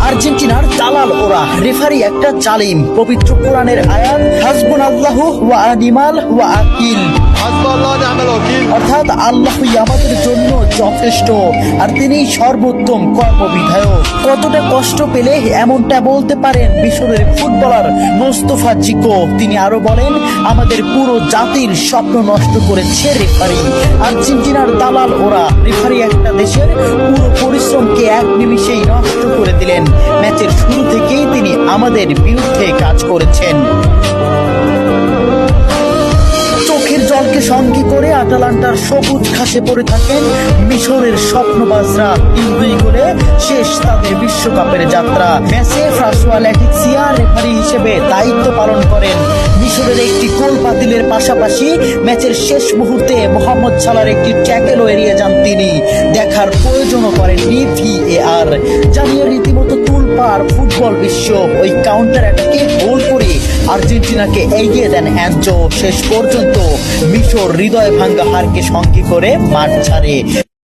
আর্জেন্টিনার দালাল ওরা, রেফারি একটা জালিম। পবিত্র কোরআনের আয়াত হাসবুনাল্লাহু ওয়া নিমাল ওয়াকিল, অর্থাৎ আল্লাহই আমাদের জন্য যথেষ্ট আর তিনি সর্বোত্তম কর্মবিধায়ক। কতটা কষ্ট পেলে এমনটা বলতে পারেন মিশরের ফুটবলার মোস্তফা জিকো। তিনি আরো বলেন, আমাদের পুরো জাতির স্বপ্ন নষ্ট করেছে রেফারি। আর্জেন্টিনার দালাল ওরা, রেফারি একটা দেশের পুরো পরিশ্রমকে এক নিমিষেই নষ্ট করে দিলেন। ম্যাচের শুরু থেকেই তিনি আমাদের বিরুদ্ধে কাজ করেছেন। চোখের জলকে সঙ্গী করে আটালান্টার সবুজ ঘাসে পড়ে থাকেন মিশরের স্বপ্নবাজরা। 3-2 গোলে শেষ তাদের বিশ্বকাপের যাত্রা। ম্যাচে ফ্রাঁসোয়া ল্যাটিক্সিয়া রেফারি হিসেবে দায়িত্ব পালন করেন। মিশরের একটি গোল বাতিলের পাশাপাশি ম্যাচের শেষ মুহূর্তে মোহাম্মদ সালার একটি ট্যাকেলও এড়িয়ে যান তিনি। দেখার প্রয়োজনও করেননি VAR। জানিয়ে রীতিমতো তুলপাড় ফুটবল বিশ্ব। ওই কাউন্টার অ্যাটাকে গোল করে আর্জেন্টিনাকে এগিয়ে দেন অ্যাঞ্জো। শেষ পর্যন্ত মিশর হৃদয় ভাঙ্গা হারকে সঙ্গী করে মাঠ ছাড়ে।